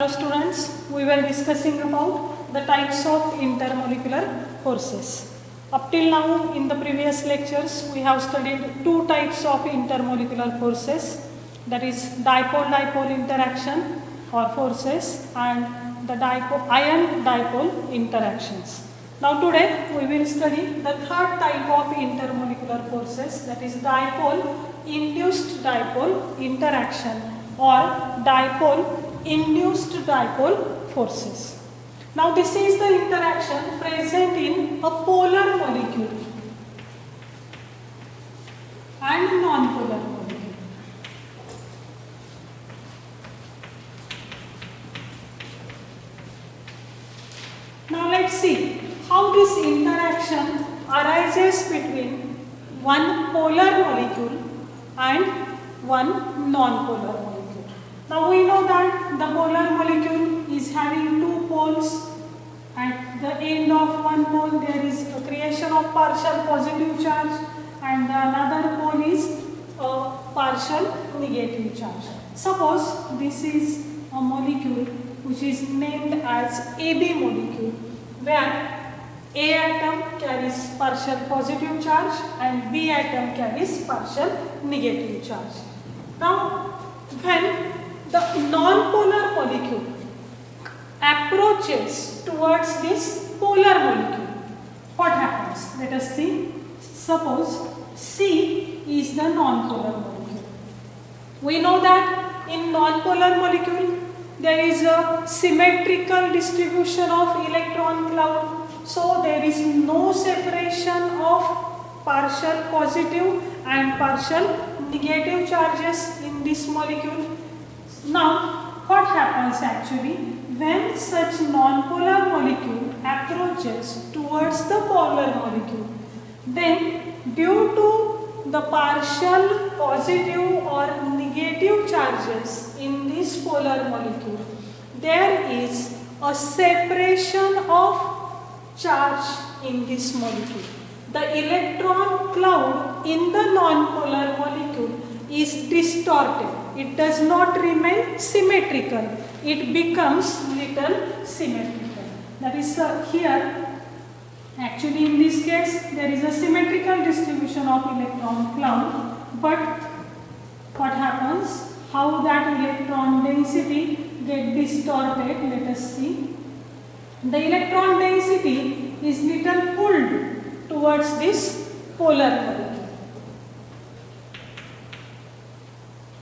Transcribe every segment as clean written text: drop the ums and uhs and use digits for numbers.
Hello students, we were discussing about the types of intermolecular forces. Up till now in the previous lectures we have studied two types of intermolecular forces, that is dipole-dipole interaction or forces and the ion dipole interactions. Now today we will study the third type of intermolecular forces, that is dipole-induced dipole interaction or dipole-induced dipole forces. Now this is the interaction present in a polar molecule and non-polar molecule. Now let's see how this interaction arises between one polar molecule and one non-polar molecule. Now we know that the polar molecule is having two poles. At the end of one pole there is a creation of partial positive charge and another pole is a partial negative charge. Suppose this is a molecule which is named as AB molecule, where A atom carries partial positive charge and B atom carries partial negative charge. Now when the non-polar molecule approaches towards this polar molecule, what happens? Let us see. Suppose C is the non-polar molecule. We know that in non-polar molecule there is a symmetrical distribution of electron cloud. So there is no separation of partial positive and partial negative charges in this molecule. Now what happens actually when such non-polar molecule approaches towards the polar molecule? Then due to the partial positive or negative charges in this polar molecule, there is a separation of charge in this molecule. The electron cloud in the non-polar molecule is distorted. It does not remain symmetrical. It becomes little symmetrical. That is here. Actually in this case there is a symmetrical distribution of electron cloud, but what happens? How that electron density get distorted? Let us see. The electron density is little pulled towards this polar molecule,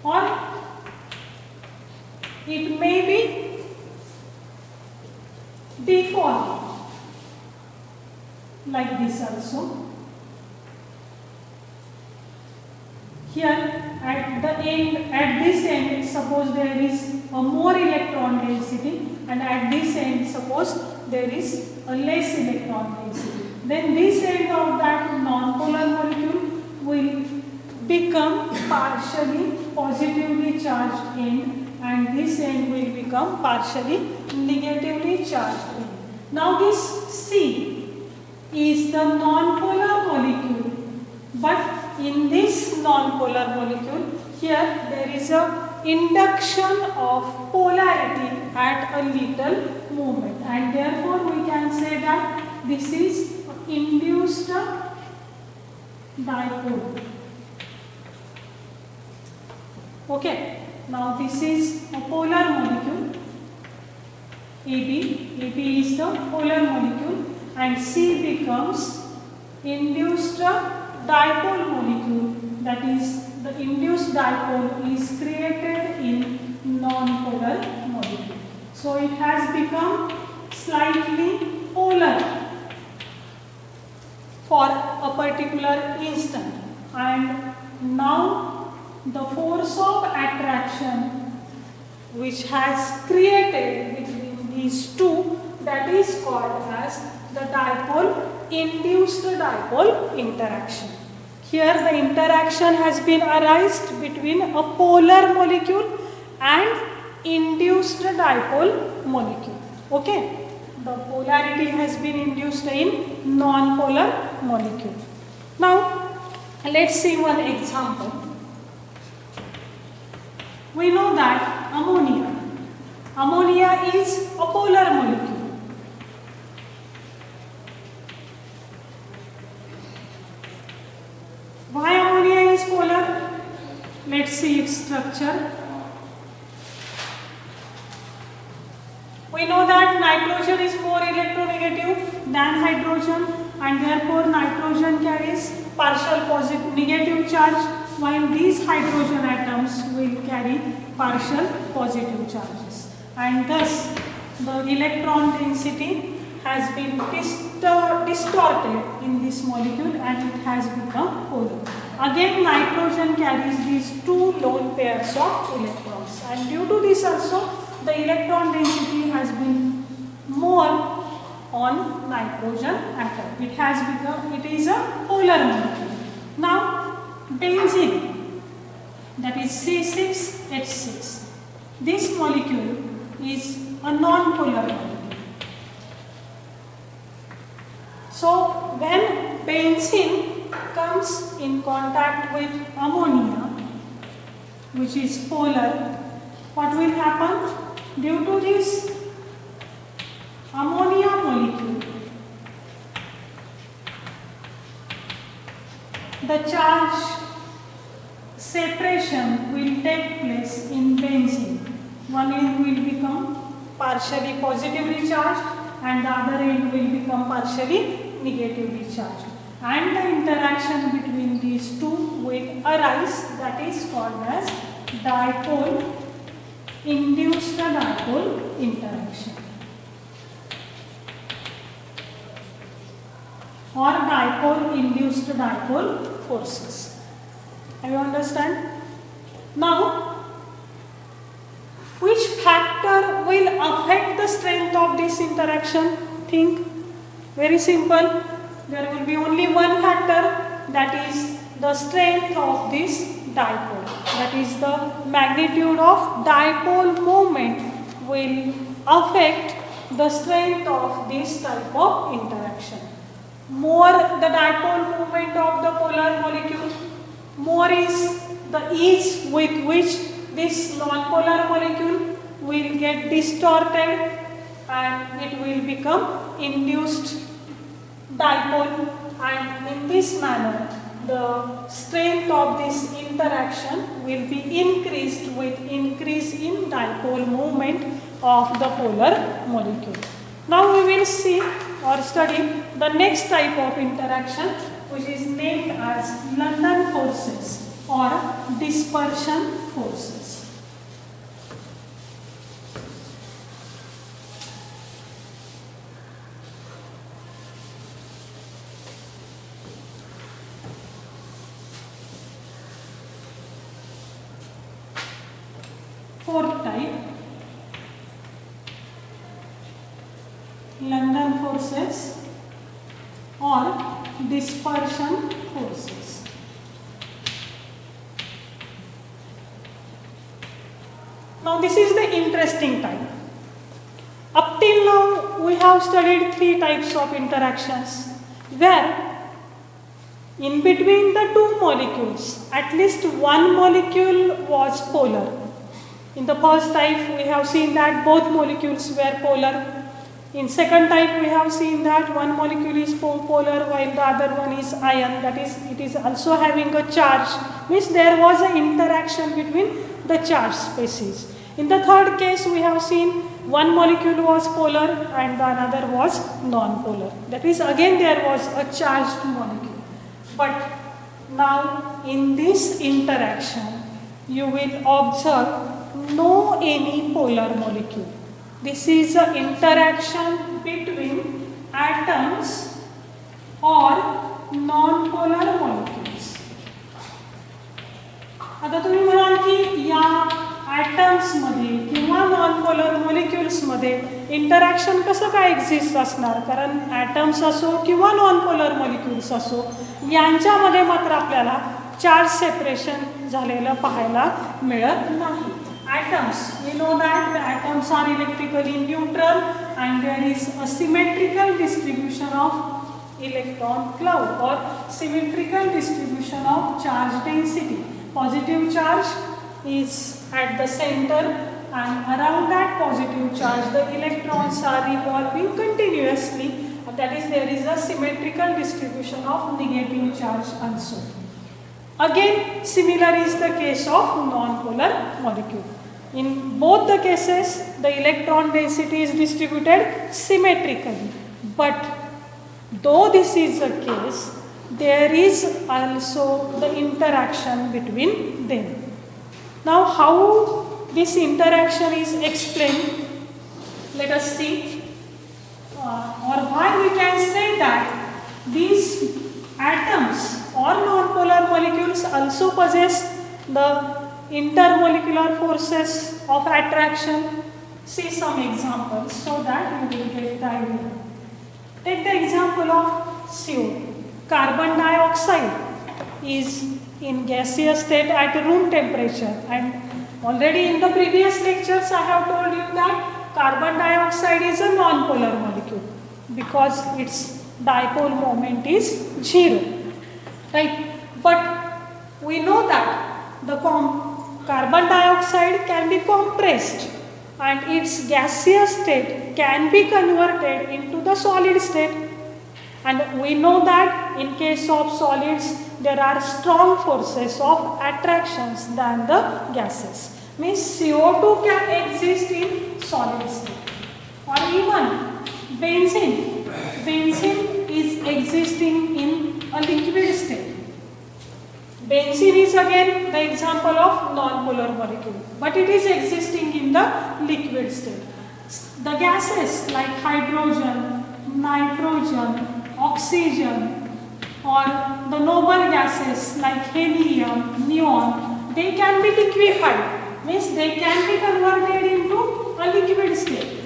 or it may be deformed like this also. Here at the end, at this end, suppose there is a more electron density, and at this end suppose there is a less electron density. Then this end of that non-polar molecule will become partially positively charged end, and this end will become partially negatively charged end. Now this C is the non-polar molecule, but in this non-polar molecule here there is a induction of polarity at a little moment, and therefore we can say that this is induced dipole. Okay, now this is a polar molecule AB. AB is the polar molecule and C becomes induced dipole molecule. That is, the induced dipole is created in non-polar molecule. So it has become slightly polar for a particular instant, and now the force of attraction which has created between these two, that is called as the dipole induced dipole interaction. Here the interaction has been arised between a polar molecule and induced dipole molecule. Okay, the polarity has been induced in non-polar molecule. Now let's see one example. We know that ammonia Ammonia is a polar molecule. Why ammonia is polar? Let's see its structure. We know that nitrogen is more electronegative than hydrogen, and therefore nitrogen carries partial positive negative charge, while these hydrogen atoms will carry partial positive charges, and thus the electron density has been distorted in this molecule and it has become polar. Again, nitrogen carries these two lone pairs of electrons, and due to this also the electron density has been more on nitrogen atom. It is a polar molecule. Now benzene, that is C6H6. This molecule is a non-polar molecule. So when benzene comes in contact with ammonia, which is polar, what will happen? Due to this ammonia molecule, the charge separation will take place in benzene. One end will become partially positively charged and the other end will become partially negatively charged, and the interaction between these two will arise, that is called as dipole induced dipole interaction or dipole induced dipole forces. Have you understand? Now, which factor will affect the strength of this interaction? Think. Very simple. There will be only one factor, that is the strength of this dipole. That is the magnitude of dipole moment will affect the strength of this type of interaction. More the dipole moment of the polar molecule, more is the ease with which this non-polar molecule will get distorted and it will become induced dipole, and in this manner the strength of this interaction will be increased with increase in dipole moment of the polar molecule. Now we will see or study the next type of interaction, which is named as London forces or dispersion forces. Fourth type, London forces or dispersion forces. Now this is the interesting type. Up till now we have studied three types of interactions where in between the two molecules at least one molecule was polar. In the first type we have seen that both molecules were polar. In second type we have seen that one molecule is polar while the other one is ion, that is it is also having a charge, means there was an interaction between the charge species. In the third case we have seen one molecule was polar and the another was non-polar, that is again there was a charged molecule. But now in this interaction you will observe no any polar molecule. This is an interaction between atoms or non-polar molecules. आता तुम्ही म्हणाल की या atoms मध्ये किंवा non-polar molecules मध्ये interaction कसं काय एक्झिस्ट असणार, कारण atoms असो किंवा non-polar molecules असो यांच्यामध्ये मात्र आपल्याला चार्ज सेपरेशन झालेलं पाहायला मिळत नाही. Atoms, we know that the atoms are electrically neutral and there is a symmetrical distribution of electron cloud or symmetrical distribution of charge density. Positive charge is at the center and around that positive charge the electrons are revolving continuously, and that is there is a symmetrical distribution of negative charge also. Again, similar is the case of non-polar molecule. In both the cases, the electron density is distributed symmetrically. But though this is the case, there is also the interaction between them. Now, how this interaction is explained? Let us see. Or why we can say that these atoms or non-polar molecules also possess the intermolecular forces of attraction. See some examples so that you will get the idea. Take the example of CO2. Carbon dioxide is in gaseous state at room temperature, and already in the previous lectures I have told you that carbon dioxide is a non-polar molecule because its dipole moment is 0, right? But we know that the carbon dioxide can be compressed and its gaseous state can be converted into the solid state. And we know that in case of solids, there are strong forces of attractions than the gases. Means CO2 can exist in solid state. Or even benzene. Benzene is existing in a liquid state. Benzene is again the example of non-polar molecule, but it is existing in the liquid state. The gases like hydrogen, nitrogen, oxygen, or the noble gases like helium, neon, they can be liquefied, means they can be converted into a liquid state.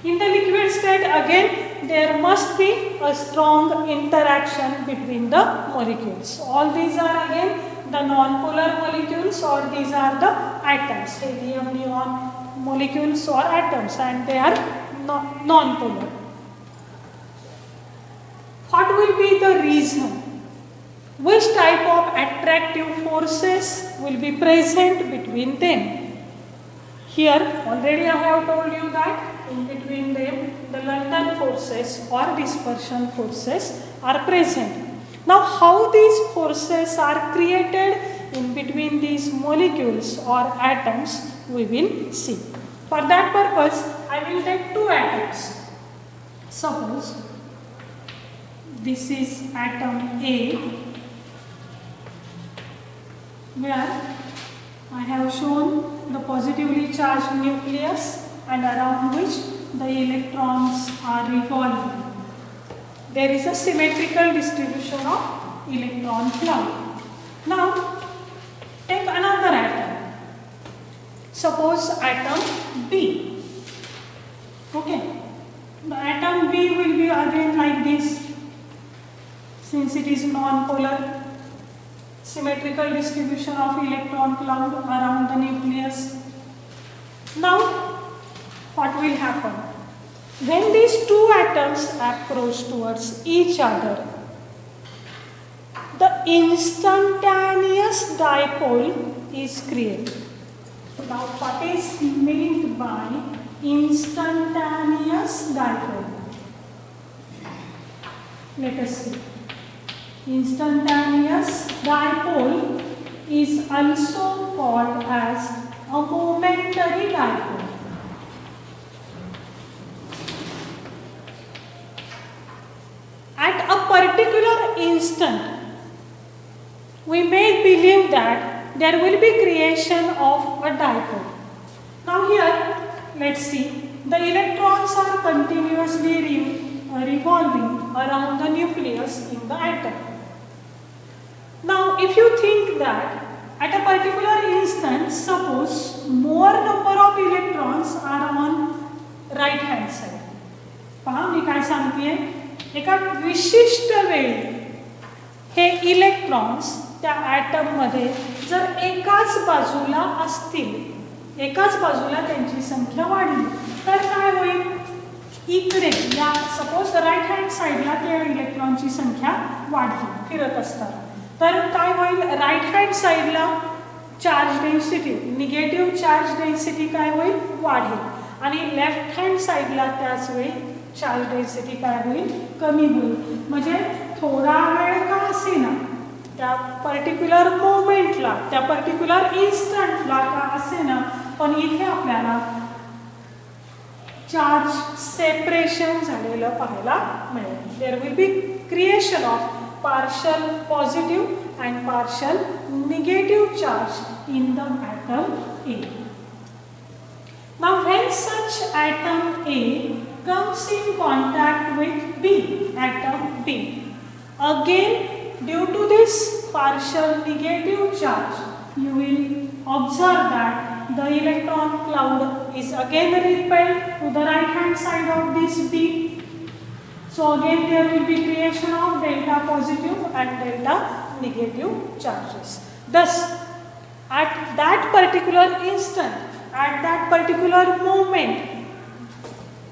In the liquid state again there must be a strong interaction between the molecules. All these are again the non-polar molecules, or these are the atoms, helium, neon, molecules or atoms, and they are non-polar. What will be the reason? Which type of attractive forces will be present between them? Here already I have told you that in between them the London forces or dispersion forces are present. Now, how these forces are created in between these molecules or atoms, we will see. For that purpose, I will take two atoms. Suppose this is atom A, where I have shown the positively charged nucleus and around which the electrons are revolving. There is a symmetrical distribution of electron cloud. Now, take another atom. Suppose atom B. Okay. The atom B will be again like this. Since it is non-polar, symmetrical distribution of electron cloud around the nucleus. Now, what will happen? When these two atoms approach towards each other, the instantaneous dipole is created. Now, what is meant by instantaneous dipole? Let us see. Instantaneous dipole is also called as a momentary dipole. At a particular instant, we may believe that there will be creation of a dipole. Now here, let's see, the electrons are continuously revolving around the nucleus in the atom. Now, if you think that at a particular instant, suppose more number of electrons are on right hand side. पहा मी काय सांगतेय, एका विशिष्ट वेळी हे electrons त्या atom मध्ये जर एकाच बाजूला असतील, एकाच बाजूला त्यांची संख्या वाढली तर काय होईल? इकडे या सपोज राईट हँड साईडला त्या इलेक्ट्रॉनची संख्या वाढली फिरत असताना, तर काय होईल, राईट हँड साईडला charge density, negative charge density काय होईल, वाढेल आणि लेफ्ट हँड साईडला त्याच वेळी चार्ज डेन्सिटी काय होईल, कमी होईल. म्हणजे थोडा वेळ का असेना त्या पर्टिक्युलर मोमेंटला, त्या पर्टिक्युलर इन्स्टंटला का असेना, पण इथे आपल्याला चार्ज सेपरेशन झालेलं पाहायला मिळेल. There will be creation of partial positive and partial negative charge in the atom A. Now when such atom A comes in contact with B, atom B, again due to this partial negative charge, you will observe that the electron cloud is again repelled to the right hand side of this B. So again there will be creation of delta positive and delta negative charges. Thus, at that particular instant, at that particular moment,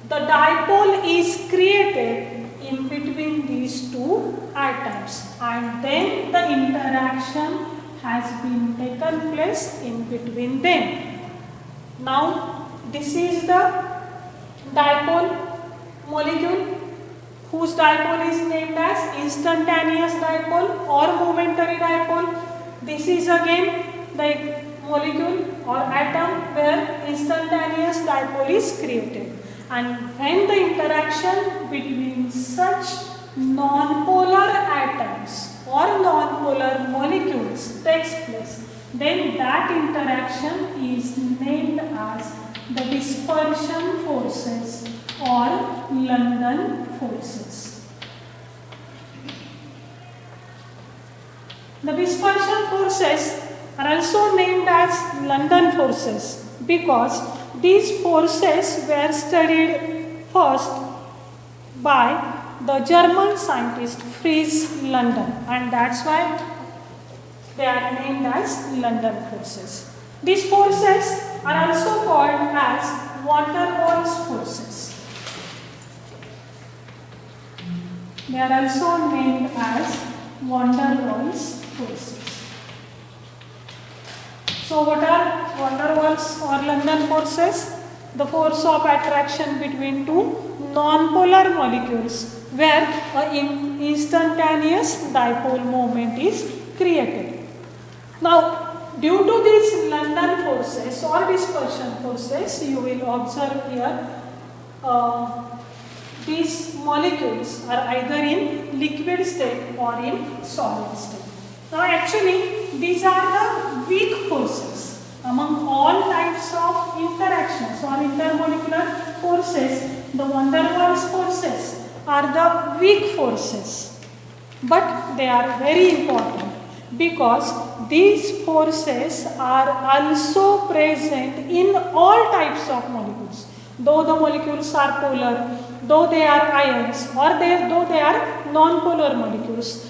the dipole is created in between these two atoms, and then the interaction has been taken place in between them. Now, this is the dipole molecule whose dipole is named as instantaneous dipole or momentary dipole. This is again the molecule or atom where instantaneous dipole is created. And when the interaction between such non-polar atoms or non-polar molecules takes place, then that interaction is named as the dispersion forces or London forces. The dispersion forces are also named as London forces because these forces were studied first by the German scientist Fritz London, and that's why they are named as London forces. These forces are also called as van der Waals forces. They are also named as van der Waals forces. So what are van der Waals or London forces? The force of attraction between two non-polar molecules where an instantaneous dipole moment is created. Now, due to these London forces or dispersion forces, you will observe here these molecules are either in liquid state or in solid state. Now actually these are the weak forces among all types of interactions or intermolecular forces. The van der Waals forces are the weak forces, but they are very important because these forces are also present in all types of molecules. Though the molecules are polar, though they are ions, or though they are non-polar molecules,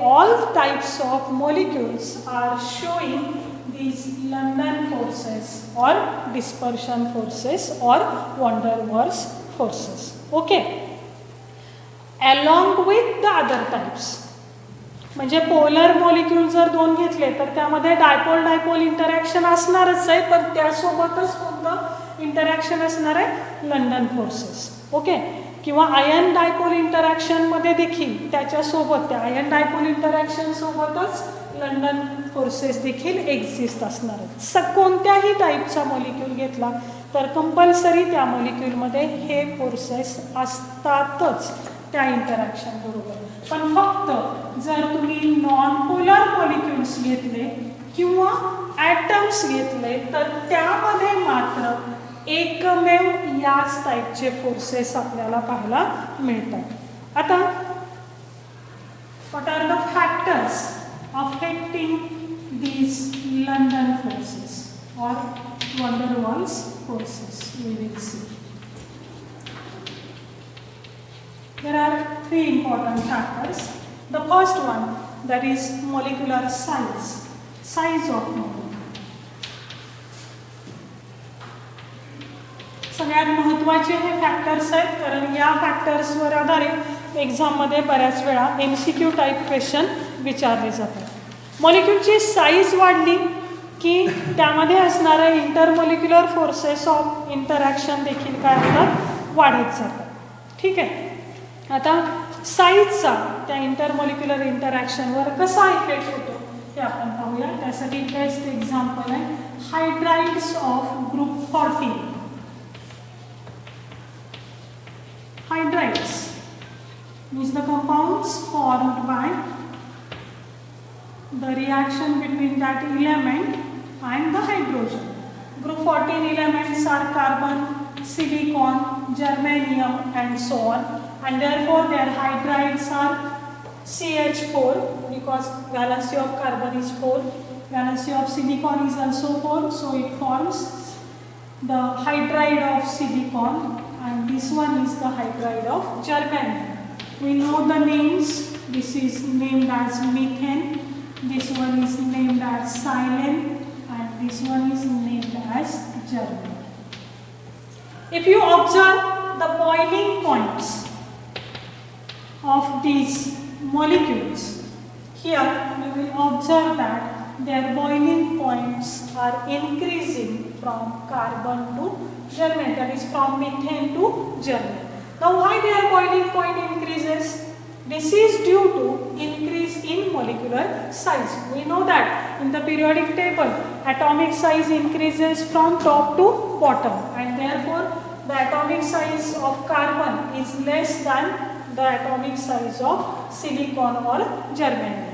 all types of molecules are showing these London forces or dispersion forces or van der Waals forces. Okay. Along with the other types. म्हणजे polar molecule जर दोन घेतले तर त्यामध्ये dipole dipole interaction असणारच आहे, पण त्यासोबतच कोणतं इंटरॅक्शन असणार आहे, लंडन फोर्सेस. ओके. किंवा आयन डायपोल इंटरॅक्शनमध्ये देखील त्याच्यासोबत त्या आयन डायपोल इंटरॅक्शन सोबतच लंडन फोर्सेस देखील एक्झिस्ट असणार आहेत. कोणत्याही टाईपचा मॉलिक्यूल घेतला तर कंपल्सरी त्या मॉलिक्यूलमध्ये हे फोर्सेस असतातच त्या इंटरॅक्शन बरोबर. पण फक्त जर तुम्ही नॉन पोलर मॉलिक्यूल्स घेतले किंवा ॲटम्स घेतले तर त्यामध्ये मात्र एकमेव याच टाईपचे फोर्सेस आपल्याला पाहायला मिळतात. आता what are the factors affecting these London forces or van der Waals forces? We will see. There are three important factors. The first one, that is molecular size, size of molecule. सगळ्यात महत्त्वाचे हे factors आहेत, कारण या फॅक्टर्सवर आधारित एक्झाममध्ये बऱ्याच वेळा MCQ type question विचारले जातात. मॉलिक्यूलची साईज वाढली की त्यामध्ये असणाऱ्या इंटरमॉलिक्युलर फोर्सेस ऑफ इंटरॅक्शन देखील काय होतात, वाढत जातात. ठीक आहे. आता साईजचा त्या इंटरमॉलिक्युलर इंटरॅक्शनवर कसा इफेक्ट होतो ते आपण पाहूया. त्यासाठी बेस्ट एक्झाम्पल आहे हायड्राइड्स of group 14. Hydrides means the compounds formed by the reaction between that element and the hydrogen. Group 14 elements are carbon, silicon, germanium and so on, and therefore their hydrides are CH4 because valency of carbon is 4, valency of silicon is also 4, so it forms the hydride of silicon, and this one is the hydride of germanium. We know the names. This is named as methane, this one is named as silane, and this one is named as germanium. If you observe the boiling points of these molecules, here we will observe that their boiling points are increasing from carbon to germane, that is from methane to germane. Now why their boiling point increases? This is due to increase in molecular size. We know that in the periodic table atomic size increases from top to bottom, and therefore the atomic size of carbon is less than the atomic size of silicon or germanium.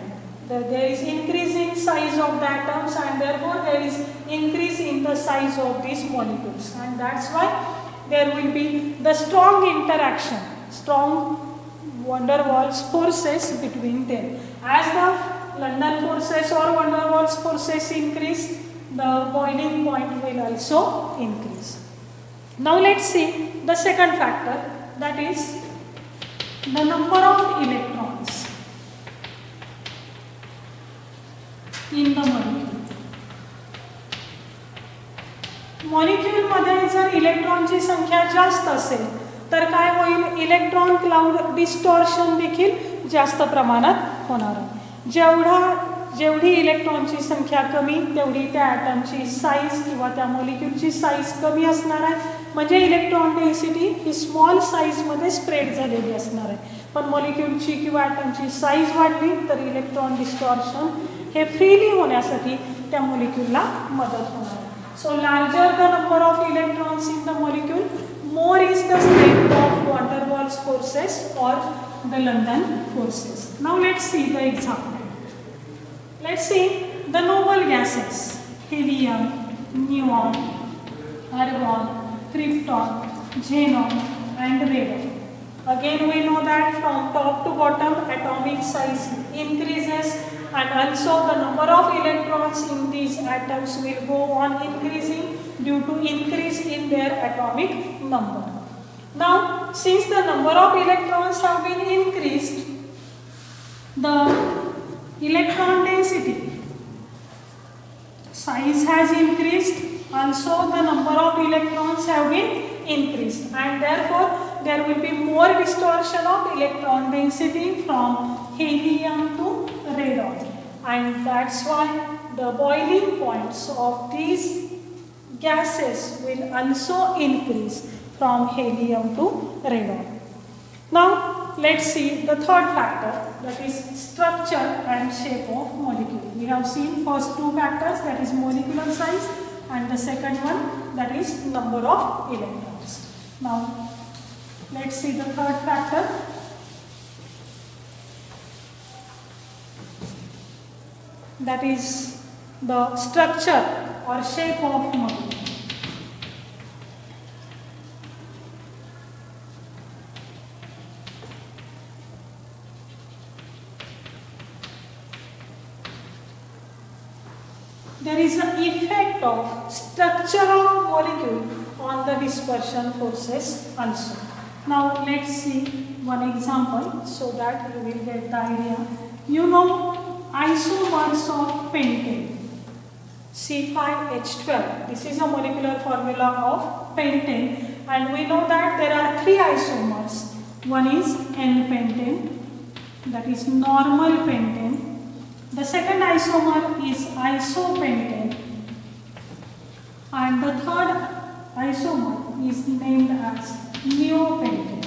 There is increase in size of the atoms, and therefore there is increase in the size of these molecules, and that's why there will be the strong interaction, strong van der Waals forces between them. As the London forces or van der Waals forces increase, the boiling point will also increase. Now let's see the second factor, that is the number of electrons in the molecule. मॉलिक्यूलमध्ये जर इलेक्ट्रॉनची संख्या जास्त असेल तर काय होईल, electron cloud distortion देखील जास्त प्रमाणात होणार आहे. जेवढी इलेक्ट्रॉनची संख्या कमी तेवढी त्या ॲटमची साईज किंवा त्या मॉलिक्यूलची साईज कमी असणार आहे. म्हणजे इलेक्ट्रॉन डेन्सिटी ही स्मॉल साईजमध्ये स्प्रेड झालेली असणार आहे. पण मॉलिक्यूलची किंवा ॲटमची साईज वाढली तर इलेक्ट्रॉन डिस्टॉर्शन हे फ्रीली होण्यासाठी त्या मॉलिक्यूलला मदत होणार आहे. So larger the number of electrons in the molecule, more is the strength of van der Waals forces or the London forces. Now let's see the example. Let's see the noble gases: helium, neon, argon, krypton, xenon and radon. Again we know that from top to bottom atomic size increases, and also the number of electrons in these atoms will go on increasing due to increase in their atomic number. Now since the number of electrons have been increased, the electron density size has increased, also the number of electrons have been increased, and therefore there will be more distortion of electron density from helium to radon, and that's why the boiling points of these gases will also increase from helium to radon. Now let's see the third factor, that is structure and shape of molecule. We have seen first two factors, that is molecular size, and the second one, that is number of electrons. Now let's see the third factor. That is the structure or shape of molecule. There is an effect of structure of molecule on the dispersion forces also. Now let's see one example so that you will get the idea. You know isomers of pentane, C5H12. This is a molecular formula of pentane, and we know that there are three isomers. One is N-pentane, that is normal pentane. The second isomer is isopentane, and the third isomer is named as neopentane.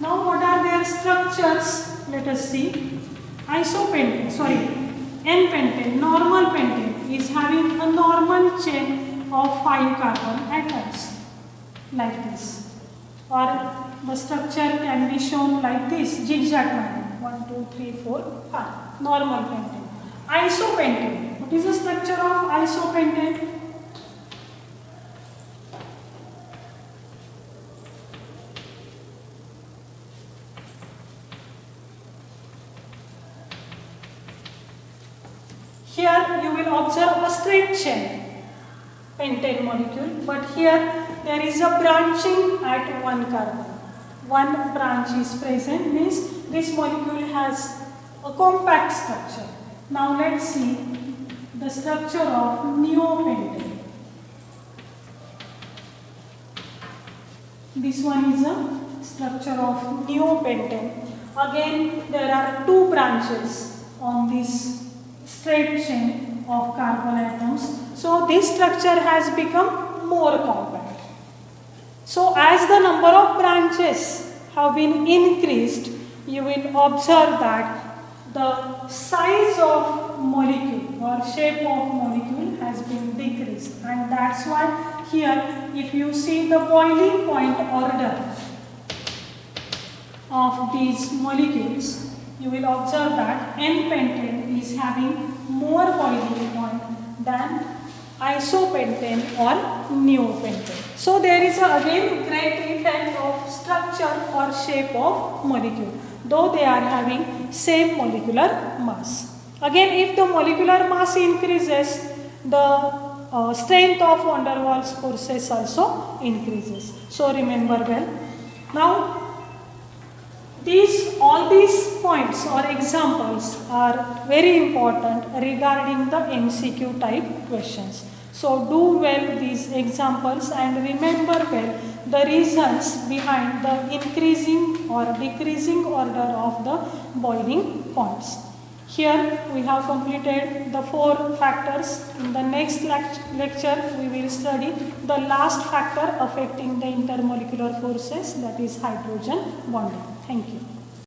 Now what are their structures? Let us see. N-pentane, normal pentane is having a normal chain of 5 carbon atoms like this, or the structure can be shown like this, zigzag manner, 1, 2, 3, 4, 5, normal pentane. Isopentane, what is the structure of isopentane? Here you will observe a straight chain pentane molecule, but here there is a branching at one carbon. One branch is present, means this molecule has a compact structure. Now let's see the structure of neopentane. This one is a structure of neopentane. Again, there are 2 branches on this straight chain of carbon atoms. So this structure has become more compact. So as the number of branches have been increased, you will observe that the size of molecule or shape of molecule has been decreased, and that's why here if you see the boiling point order of these molecules, you will observe that N-pentane is having more boiling point than isopentane or neopentane. So there is again great effect of structure or shape of molecule, though they are having same molecular mass. Again, if the molecular mass increases, the strength of van der Waals forces also increases. So remember well. Now all these points or examples are very important regarding the MCQ type questions. So do well these examples and remember well the reasons behind the increasing or decreasing order of the boiling points. Here we have completed the 4 factors. In the next lecture we will study the last factor affecting the intermolecular forces, that is hydrogen bonding. Thank you.